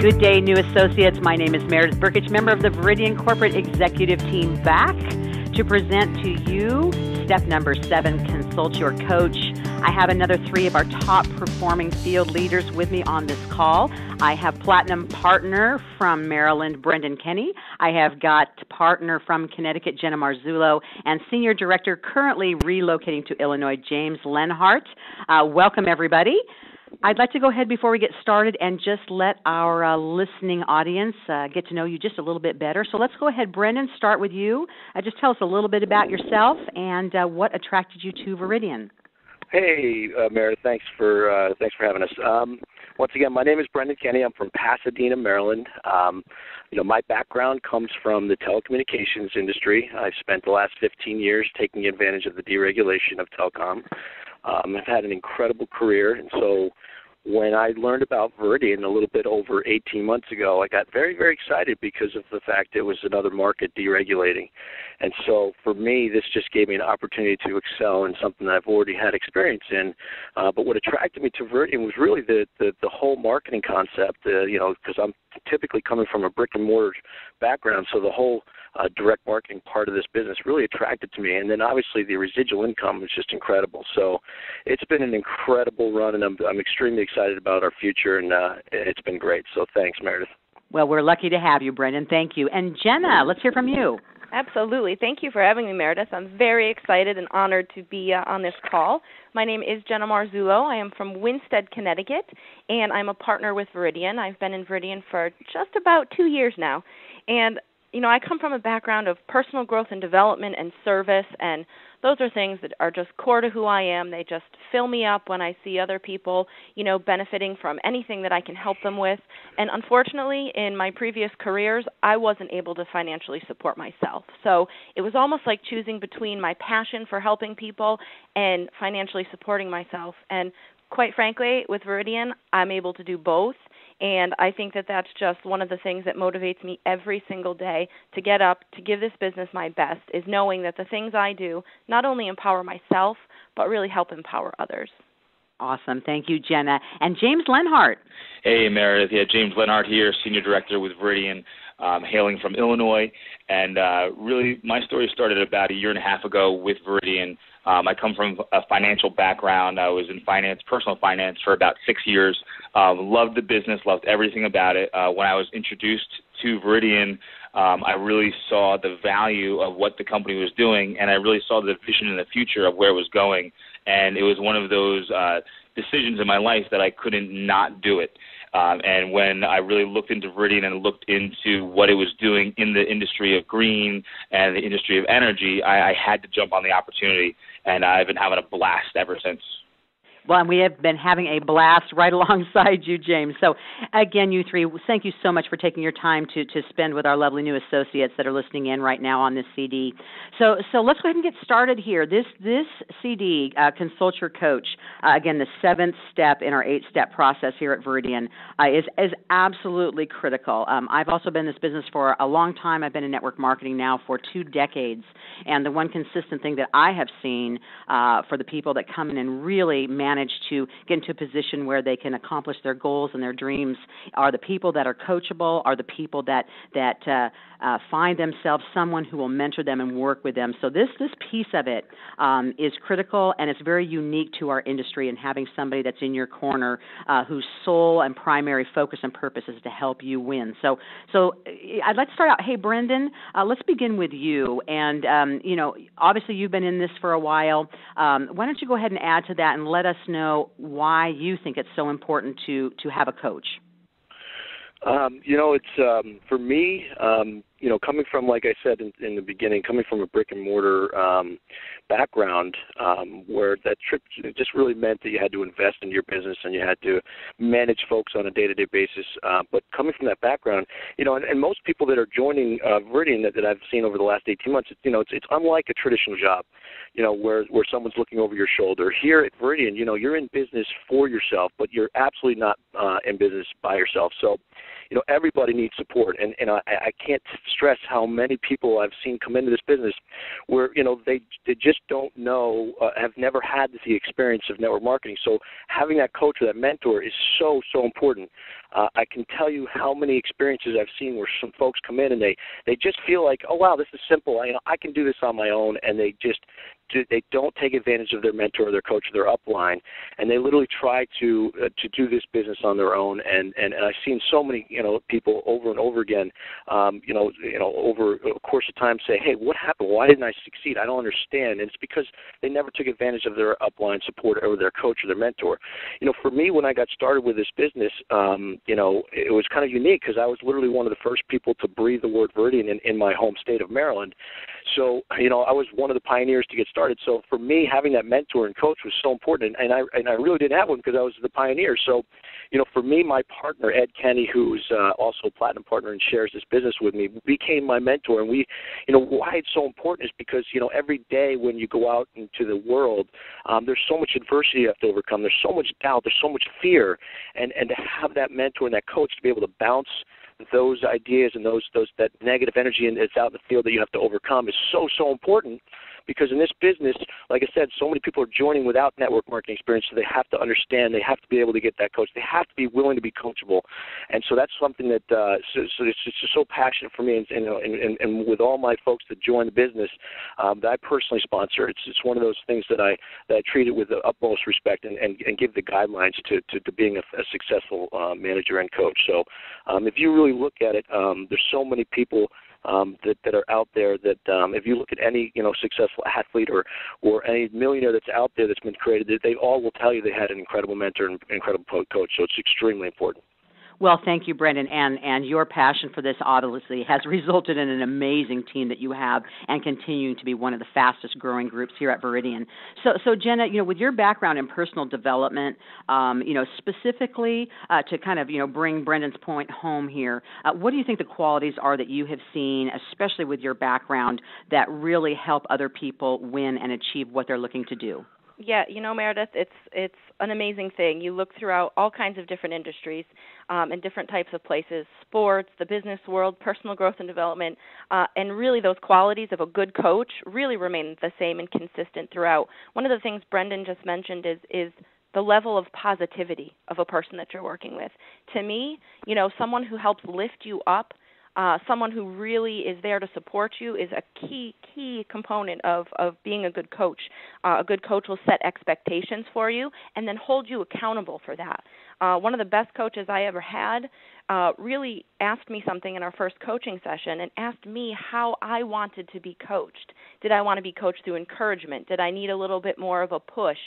Good day, new associates. My name is Meredith Burkich, member of the Veridian Corporate Executive Team, back to present to you step number 7, Consult Your Coach. I have another 3 of our top performing field leaders with me on this call. I have Platinum Partner from Maryland, Brendan Kenny. I have got Partner from Connecticut, Jenna Marzullo, and Senior Director currently relocating to Illinois, James Lenhart. Welcome, everybody. I'd like to go ahead before we get started and just let our listening audience get to know you just a little bit better. So let's go ahead, Brendan, start with you. Just tell us a little bit about yourself and what attracted you to Veridian. Hey, Meredith, thanks for having us. Once again, my name is Brendan Kenny. I'm from Pasadena, Maryland. My background comes from the telecommunications industry. I've spent the last 15 years taking advantage of the deregulation of telecom. I've had an incredible career, and so when I learned about Veridian a little bit over 18 months ago, I got very, very excited because of the fact it was another market deregulating. And so for me, this just gave me an opportunity to excel in something that I've already had experience in. But what attracted me to Veridian was really the whole marketing concept, because I'm typically coming from a brick-and-mortar background, so the whole direct marketing part of this business really attracted to me. And then obviously the residual income was just incredible. So it's been an incredible run, and I'm extremely excited about our future, and it's been great. So thanks, Meredith. Well, we're lucky to have you, Brendan. Thank you. And Jenna, let's hear from you. Absolutely. Thank you for having me, Meredith. I'm very excited and honored to be on this call. My name is Jenna Marzullo. I am from Winsted, Connecticut, and I'm a partner with Veridian. I've been in Veridian for just about 2 years now. And I come from a background of personal growth and development and service, and those are things that are just core to who I am. They just fill me up when I see other people, benefiting from anything that I can help them with. And unfortunately, in my previous careers, I wasn't able to financially support myself. So it was almost like choosing between my passion for helping people and financially supporting myself. And quite frankly, with Veridian, I'm able to do both. And I think that that's just one of the things that motivates me every single day to get up, to give this business my best, is knowing that the things I do not only empower myself, but really help empower others. Awesome. Thank you, Jenna. And James Lenhart. Hey, Meredith. Yeah, James Lenhart here, Senior Director with Veridian, hailing from Illinois. And really, my story started about a year and a half ago with Veridian. I come from a financial background. I was in finance, personal finance, for about 6 years. Loved the business, loved everything about it. When I was introduced to Veridian, I really saw the value of what the company was doing, and I really saw the vision in the future of where it was going. And it was one of those decisions in my life that I couldn't not do it. And when I really looked into Veridian and looked into what it was doing in the industry of green and the industry of energy, I had to jump on the opportunity, and I've been having a blast ever since. Well, and we have been having a blast right alongside you, James. So, again, you 3, thank you so much for taking your time to spend with our lovely new associates that are listening in right now on this CD. So let's go ahead and get started here. This CD, Consult Your Coach, again, the 7th step in our 8-step process here at Veridian, is absolutely critical. I've also been in this business for a long time. I've been in network marketing now for 2 decades. And the one consistent thing that I have seen for the people that come in and really manage to get into a position where they can accomplish their goals and their dreams are the people that are coachable, are the people that find themselves someone who will mentor them and work with them. So this piece of it is critical, and it's very unique to our industry, and having somebody that's in your corner whose sole and primary focus and purpose is to help you win. So I'd like to start out, hey, Brendan, let's begin with you. And, obviously you've been in this for a while. Why don't you go ahead and add to that and let us know why you think it's so important to have a coach? It's for me, coming from, like I said in the beginning, coming from a brick and mortar background, where that trip just really meant that you had to invest in your business and you had to manage folks on a day-to-day basis. But coming from that background, and most people that are joining Veridian that I've seen over the last 18 months, it's unlike a traditional job, where someone's looking over your shoulder. Here at Veridian, you're in business for yourself, but you're absolutely not in business by yourself. So everybody needs support, and I can't stress how many people I've seen come into this business where they just don't know, have never had the experience of network marketing. So having that coach or that mentor is so important. I can tell you how many experiences I've seen where some folks come in and they just feel like, oh wow, this is simple. I can do this on my own, and they don't take advantage of their mentor or their coach or their upline, and they literally try to do this business on their own. And I've seen so many people over and over again, over a course of time say, hey, what happened? Why didn't I succeed? I don't understand. And it's because they never took advantage of their upline support or their coach or their mentor. For me, when I got started with this business, it was kind of unique because I was literally one of the first people to breathe the word Veridian in my home state of Maryland. So, I was one of the pioneers to get started. So for me, having that mentor and coach was so important, and I really didn't have one because I was the pioneer. So, for me, my partner, Ed Kenny, who's also a platinum partner and shares this business with me, became my mentor. And we, why it's so important is because, every day when you go out into the world, there's so much adversity you have to overcome. There's so much doubt. There's so much fear. And to have that mentor and that coach to be able to bounce those ideas and that negative energy that's out in the field that you have to overcome is so important. Because in this business, like I said, so many people are joining without network marketing experience, so they have to understand, they have to be able to get that coach, they have to be willing to be coachable, and so that's something that so it's just so passionate for me, and with all my folks that join the business that I personally sponsor, it's one of those things that I treat it with the utmost respect and give the guidelines to being a successful manager and coach. So if you really look at it, there's so many people that are out there that if you look at any successful athlete or any millionaire that's out there that's been created, they all will tell you they had an incredible mentor and incredible coach. So it's extremely important. Well, thank you, Brendan, and your passion for this obviously has resulted in an amazing team that you have and continuing to be one of the fastest growing groups here at Veridian. So Jenna, with your background in personal development, specifically to kind of, bring Brendan's point home here, what do you think the qualities are that you have seen, especially with your background, that really help other people win and achieve what they're looking to do? Yeah, Meredith, it's an amazing thing. You look throughout all kinds of different industries and different types of places, sports, the business world, personal growth and development, and really those qualities of a good coach really remain the same and consistent throughout. One of the things Brendan just mentioned is the level of positivity of a person that you're working with. To me, someone who helps lift you up, someone who really is there to support you is a key component of being a good coach. A good coach will set expectations for you and then hold you accountable for that. One of the best coaches I ever had really asked me something in our first coaching session and asked me how I wanted to be coached. Did I want to be coached through encouragement? Did I need a little bit more of a push?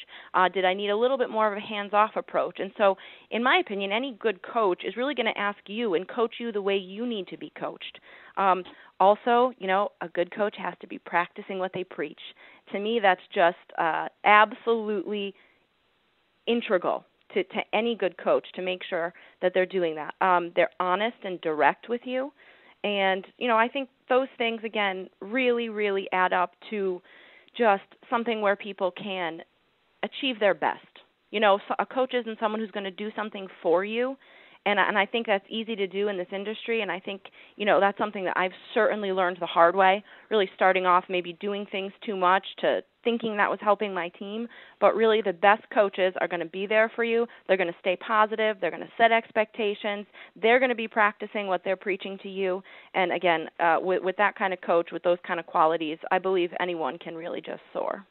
Did I need a little bit more of a hands-off approach? And so, in my opinion, any good coach is really going to ask you and coach you the way you need to be coached. Also, a good coach has to be practicing what they preach. To me, that's just absolutely integral to any good coach to make sure that they're doing that. They're honest and direct with you. And, I think those things, again, really, really add up to just something where people can achieve their best. A coach isn't someone who's going to do something for you. And I think that's easy to do in this industry, and I think, that's something that I've certainly learned the hard way, really starting off maybe doing things too much to thinking that was helping my team. But really the best coaches are going to be there for you. They're going to stay positive. They're going to set expectations. They're going to be practicing what they're preaching to you. And, again, with that kind of coach, with those kind of qualities, I believe anyone can really just soar.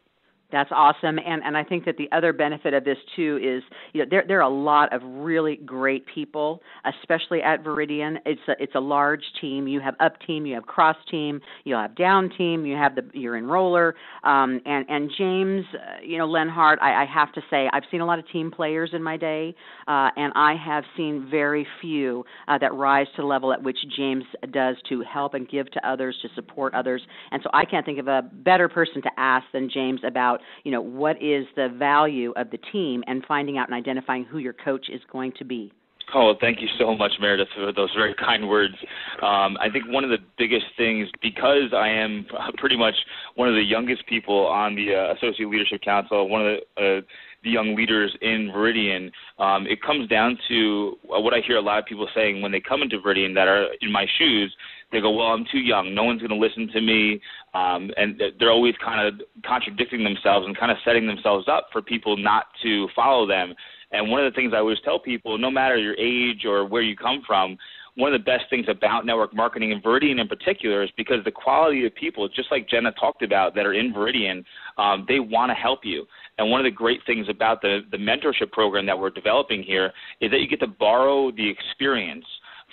That's awesome, and I think that the other benefit of this too is there are a lot of really great people, especially at Veridian. It's a large team. You have up team, you have cross team, you have down team, you have your enroller, and James, Lenhart. I have to say I've seen a lot of team players in my day, and I have seen very few that rise to the level at which James does to help and give to others, to support others, and so I can't think of a better person to ask than James about what is the value of the team and finding out and identifying who your coach is going to be. Oh, thank you so much, Meredith, for those very kind words. I think one of the biggest things, because I am pretty much one of the youngest people on the Associate Leadership Council, one of the the young leaders in Veridian, it comes down to what I hear a lot of people saying when they come into Veridian that are in my shoes. They go, well, I'm too young. No one's going to listen to me. And they're always kind of contradicting themselves and kind of setting themselves up for people not to follow them. And one of the things I always tell people, no matter your age or where you come from, one of the best things about network marketing and Veridian in particular is because the quality of people, just like Jenna talked about, that are in Veridian, they want to help you. And one of the great things about the mentorship program that we're developing here is that you get to borrow the experience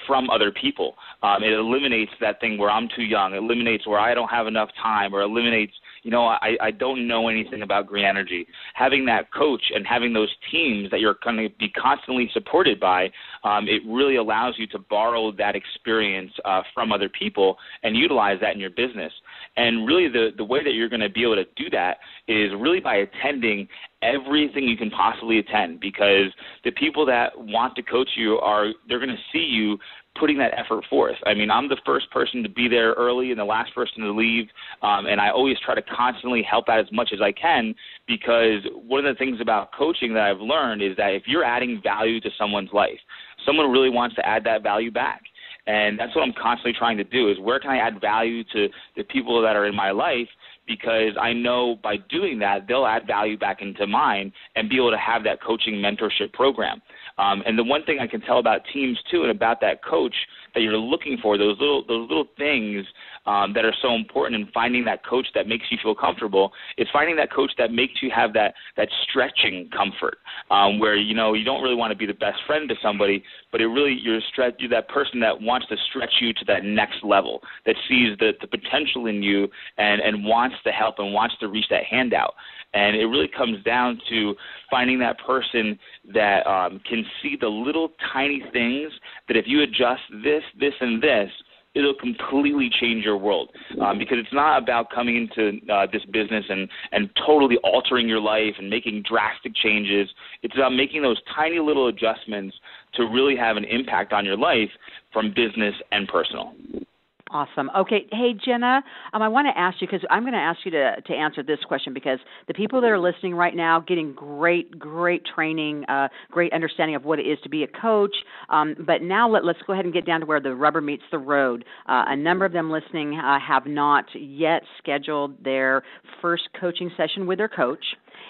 from other people. It eliminates that thing where I'm too young. It eliminates where I don't have enough time, or eliminates, I don't know anything about green energy. Having that coach and having those teams that you're going to be constantly supported by, it really allows you to borrow that experience from other people and utilize that in your business. And really the way that you're going to be able to do that is really by attending everything you can possibly attend, because the people that want to coach you they're going to see you putting that effort forth. I mean, I'm the first person to be there early and the last person to leave, and I always try to constantly help out as much as I can, because one of the things about coaching that I've learned is that if you're adding value to someone's life, someone really wants to add that value back. And that's what I'm constantly trying to do, is where can I add value to the people that are in my life, because I know by doing that, they'll add value back into mine and be able to have that coaching mentorship program. And the one thing I can tell about teams, too, and about that coach that you're looking for, those little things that are so important in finding that coach that makes you feel comfortable, is finding that coach that makes you have that stretching comfort, where, you don't really want to be the best friend to somebody, but you're that person that wants to stretch you to that next level, that sees the potential in you and wants to help and wants to reach that hand out. And it really comes down to finding that person that can see the little tiny things that if you adjust this, and this, it'll completely change your world, because it's not about coming into this business and totally altering your life and making drastic changes. It's about making those tiny little adjustments to really have an impact on your life from business and personal. Awesome. Okay. Hey, Jenna, I want to ask you, because I'm going to ask you to answer this question, because the people that are listening right now getting great training, great understanding of what it is to be a coach. But now let's go ahead and get down to where the rubber meets the road. A number of them listening have not yet scheduled their first coaching session with their coach.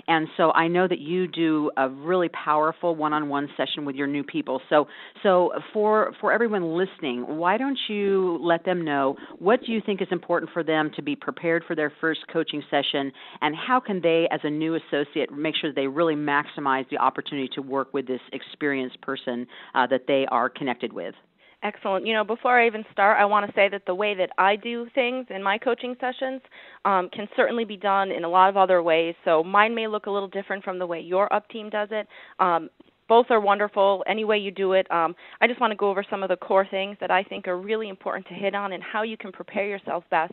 And so I know that you do a really powerful one-on-one session with your new people. So for everyone listening, why don't you let them know, what do you think is important for them to be prepared for their first coaching session, and how can they, as a new associate, make sure that they really maximize the opportunity to work with this experienced person that they are connected with? Excellent. Before I even start, I want to say that the way that I do things in my coaching sessions can certainly be done in a lot of other ways. So mine may look a little different from the way your UP team does it. Both are wonderful. Any way you do it. I just want to go over some of the core things that I think are really important to hit on and how you can prepare yourself best.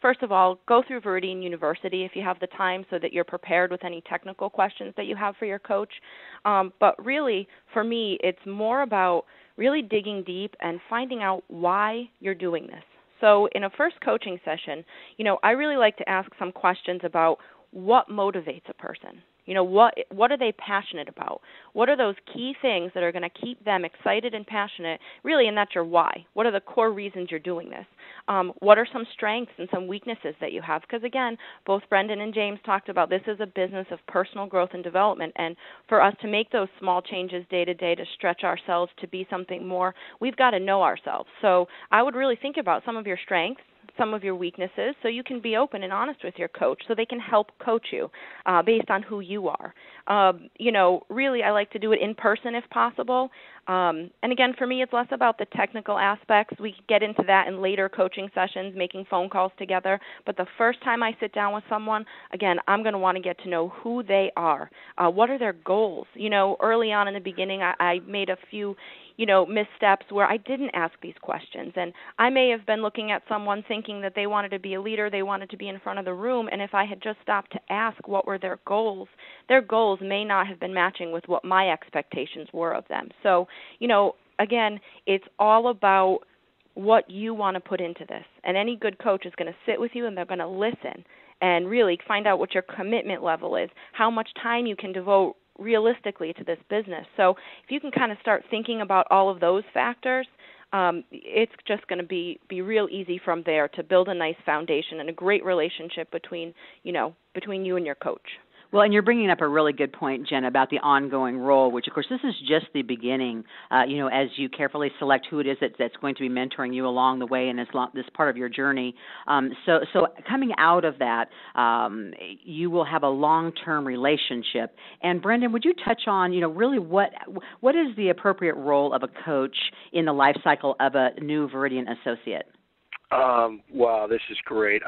First of all, go through Veridian University if you have the time, so that you're prepared with any technical questions that you have for your coach. But really, for me, it's more about really digging deep and finding out why you're doing this. So in a first coaching session, I really like to ask some questions about what motivates a person. What are they passionate about? What are those key things that are going to keep them excited and passionate, really, and that's your why. What are the core reasons you're doing this? What are some strengths and some weaknesses that you have? Because, again, both Brendan and James talked about this is a business of personal growth and development, and for us to make those small changes day to day to stretch ourselves to be something more, we've got to know ourselves. So I would really think about some of your strengths, some of your weaknesses, so you can be open and honest with your coach, so they can help coach you based on who you are. Really, I like to do it in person if possible. And again, for me, it's less about the technical aspects. We get into that in later coaching sessions, making phone calls together. But the first time I sit down with someone, again, I'm going to want to get to know who they are. What are their goals? Early on in the beginning, I made a few missteps where I didn't ask these questions. And I may have been looking at someone thinking that they wanted to be a leader, they wanted to be in front of the room, and if I had just stopped to ask what were their goals may not have been matching with what my expectations were of them. So, again, it's all about what you want to put into this. And any good coach is going to sit with you and they're going to listen and really find out what your commitment level is, how much time you can devote realistically to this business. So if you can kind of start thinking about all of those factors, it's just going to be real easy from there to build a nice foundation and a great relationship between you and your coach. Well, and you're bringing up a really good point, Jen, about the ongoing role, which, of course, this is just the beginning, as you carefully select who it is that's going to be mentoring you along the way in this part of your journey. So coming out of that, you will have a long-term relationship. And, Brendan, would you touch on, really what is the appropriate role of a coach in the life cycle of a new Veridian associate? Wow, this is great.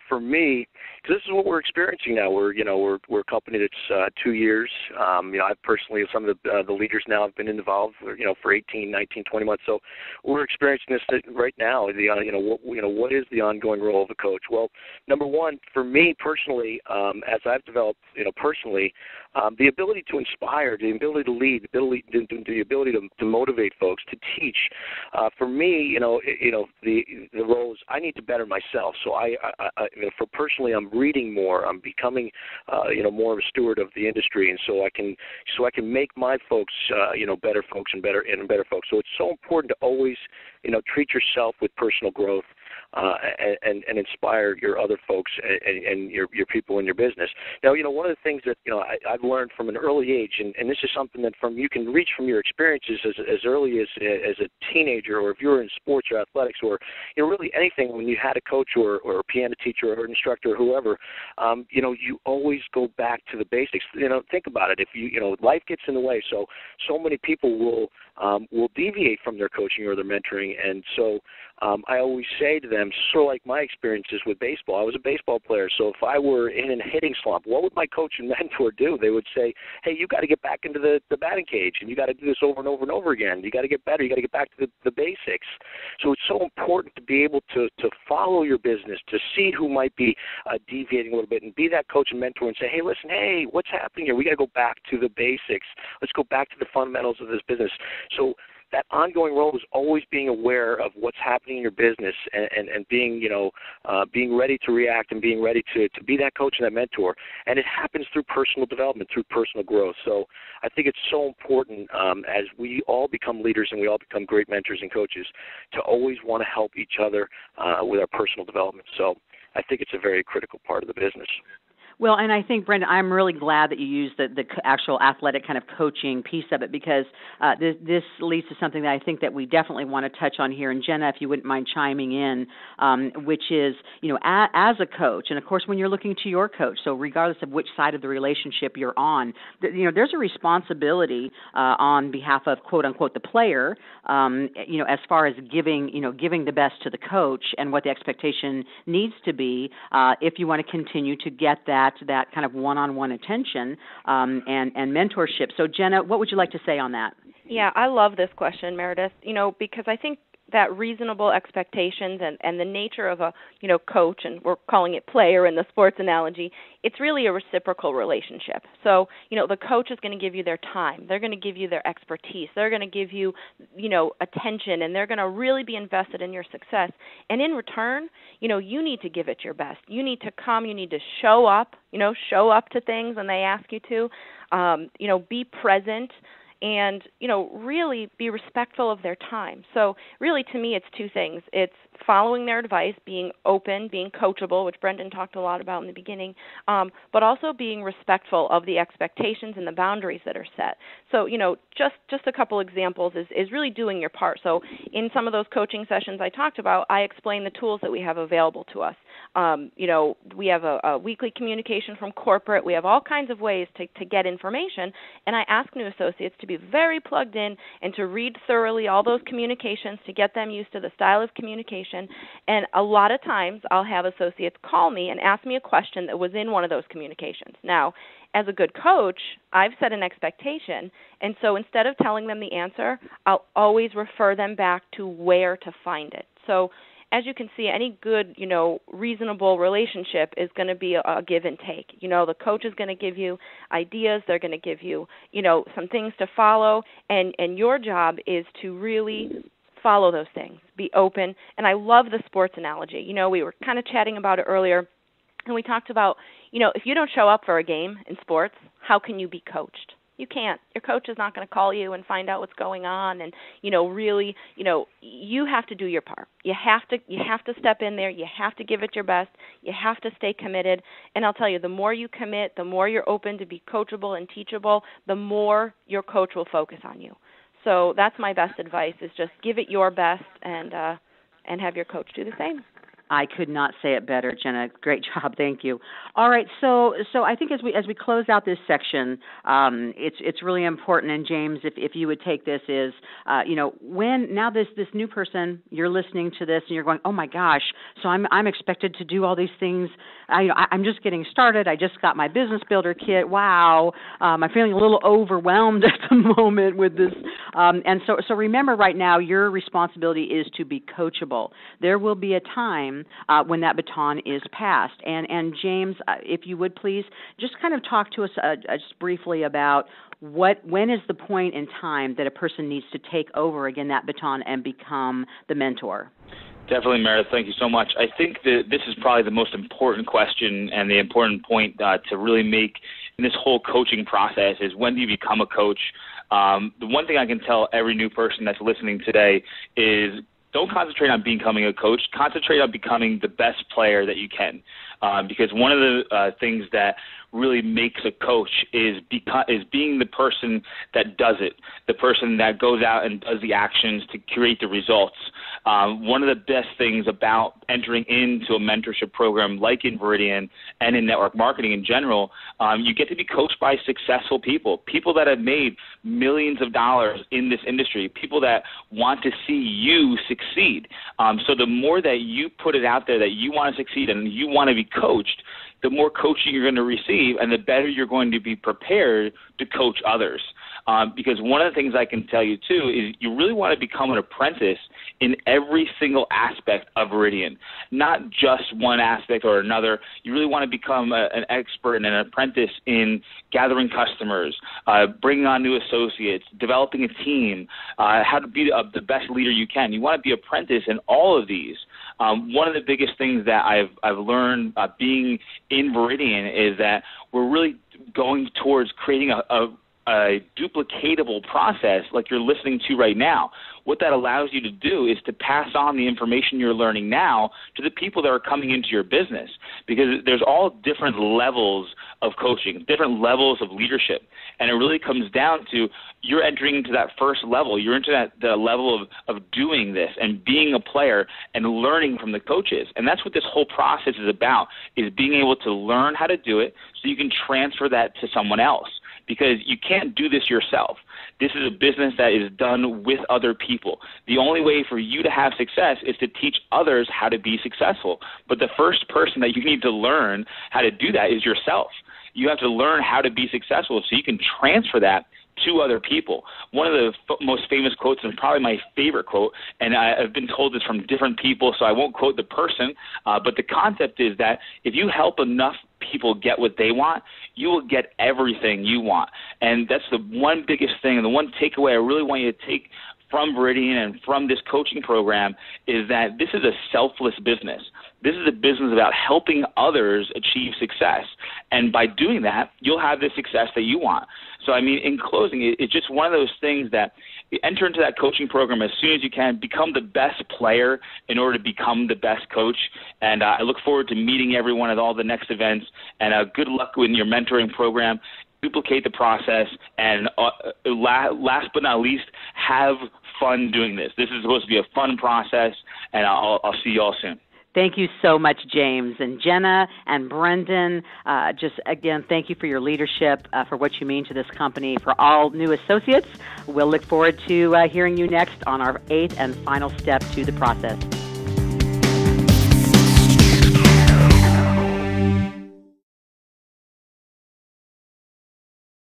For me, because this is what we're experiencing now. We're a company that's 2 years. I personally, some of the leaders now have been involved, for 18, 19, 20 months. So we're experiencing this right now. What is the ongoing role of a coach? Well, number one, for me personally, as I've developed, personally, the ability to inspire, the ability to lead, the ability to motivate folks, to teach. For me, the role is I need to better myself. So for personally, I'm reading more. I'm becoming, more of a steward of the industry, and so I can make my folks, better folks and better folks. So it's so important to always, treat yourself with personal growth. And inspire your other folks and your people in your business. Now, one of the things that I've learned from an early age, and this is something that you can reach from your experiences as early as a teenager, or if you're in sports or athletics, or really anything. When you had a coach or a piano teacher or an instructor or whoever, you always go back to the basics. Think about it. If life gets in the way, so many people will deviate from their coaching or their mentoring, and so I always say to them, sort of like my experiences with baseball. I was a baseball player, so if I were in a hitting slump, what would my coach and mentor do? They would say, hey, you got to get back into the batting cage, and you got to do this over and over and over again. You got to get better. You got to get back to the basics. So it's so important to be able to follow your business, to see who might be deviating a little bit, and be that coach and mentor and say, hey, listen, hey, what's happening here? We got to go back to the basics. Let's go back to the fundamentals of this business. So that ongoing role is always being aware of what's happening in your business and being, being ready to react and being ready to be that coach and that mentor. And it happens through personal development, through personal growth. So I think it's so important as we all become leaders and we all become great mentors and coaches to always want to help each other with our personal development. So I think it's a very critical part of the business. Well, and I think, Brenda, I'm really glad that you used the actual athletic kind of coaching piece of it, because this leads to something that I think that we definitely want to touch on here. And Jenna, if you wouldn't mind chiming in, which is, as a coach, and of course when you're looking to your coach, so regardless of which side of the relationship you're on, there's a responsibility on behalf of, quote unquote, the player, as far as giving the best to the coach and what the expectation needs to be if you want to continue to get that kind of one-on-one attention and mentorship. So, Jenna, what would you like to say on that? Yeah, I love this question, Meredith, because I think that reasonable expectations and the nature of a, coach, and we're calling it player in the sports analogy, it's really a reciprocal relationship. So, the coach is going to give you their time. They're going to give you their expertise. They're going to give you, attention, and they're going to really be invested in your success. And in return, you need to give it your best. You need to come. You need to show up to things when they ask you to, be present, and, really be respectful of their time. So really, to me, it's two things. It's following their advice, being open, being coachable, which Brendan talked a lot about in the beginning, but also being respectful of the expectations and the boundaries that are set. So, just a couple examples is really doing your part. So in some of those coaching sessions I talked about, I explain the tools that we have available to us. We have a weekly communication from corporate. We have all kinds of ways to get information, and I ask new associates to be very plugged in and to read thoroughly all those communications to get them used to the style of communication. And a lot of times I'll have associates call me and ask me a question that was in one of those communications. Now, as a good coach, I've set an expectation, and so instead of telling them the answer, I'll always refer them back to where to find it. So as you can see, any good, reasonable relationship is going to be a give and take. The coach is going to give you ideas. They're going to give you, some things to follow, and your job is to really follow those things, be open. And I love the sports analogy. We were kind of chatting about it earlier, and we talked about, if you don't show up for a game in sports, how can you be coached? You can't. Your coach is not going to call you and find out what's going on, and really, you have to do your part. You have to step in there. You have to give it your best. You have to stay committed. And I'll tell you, the more you commit, the more you're open to be coachable and teachable, the more your coach will focus on you. So that's my best advice: is just give it your best and have your coach do the same. I could not say it better, Jenna. Great job, thank you. All right, so I think as we close out this section, it's really important. And James, if you would take this, is when now this new person, you're listening to this and you're going, oh my gosh, so I'm expected to do all these things. I'm just getting started. I just got my business builder kit. Wow, I'm feeling a little overwhelmed at the moment with this. And so remember, right now your responsibility is to be coachable. There will be a time when that baton is passed. And James, if you would please, just kind of talk to us just briefly about when is the point in time that a person needs to take over again that baton and become the mentor? Definitely, Meredith. Thank you so much. I think that this is probably the most important question and the important point to really make in this whole coaching process is, when do you become a coach? The one thing I can tell every new person that's listening today is, don't concentrate on becoming a coach. Concentrate on becoming the best player that you can, because one of the things that really makes a coach is being the person that does it, the person that goes out and does the actions to create the results. One of the best things about entering into a mentorship program like in Veridian and in network marketing in general, you get to be coached by successful people that have made millions of dollars in this industry, people that want to see you succeed. So the more that you put it out there that you want to succeed and you want to be coached, the more coaching you're going to receive and the better you're going to be prepared to coach others. Because one of the things I can tell you, too, is you really want to become an apprentice in every single aspect of Veridian, not just one aspect or another. You really want to become an expert and an apprentice in gathering customers, bringing on new associates, developing a team, how to be the best leader you can. You want to be apprentice in all of these. One of the biggest things that I've learned being in Veridian is that we're really going towards creating a duplicatable process like you're listening to right now. What that allows you to do is to pass on the information you're learning now to the people that are coming into your business, because there's all different levels of coaching, different levels of leadership, and it really comes down to you're entering into that first level. You're into the level of doing this and being a player and learning from the coaches, and that's what this whole process is about, is being able to learn how to do it so you can transfer that to someone else, because you can't do this yourself. This is a business that is done with other people. The only way for you to have success is to teach others how to be successful. But the first person that you need to learn how to do that is yourself. You have to learn how to be successful so you can transfer that to other people. One of the most famous quotes, and probably my favorite quote, and I've been told this from different people, so I won't quote the person, but the concept is that if you help enough people get what they want, you will get everything you want. And that's the one biggest thing, and the one takeaway I really want you to take from Veridian and from this coaching program is that this is a selfless business. This is a business about helping others achieve success. And by doing that, you'll have the success that you want. So, I mean, in closing, it's just one of those things that you enter into that coaching program as soon as you can, become the best player in order to become the best coach. And I look forward to meeting everyone at all the next events. And good luck with your mentoring program. Duplicate the process. And last but not least, have fun doing this. This is supposed to be a fun process, and I'll see you all soon. Thank you so much, James. And Jenna and Brendan, just again, thank you for your leadership, for what you mean to this company. For all new associates, we'll look forward to hearing you next on our 8th and final step to the process.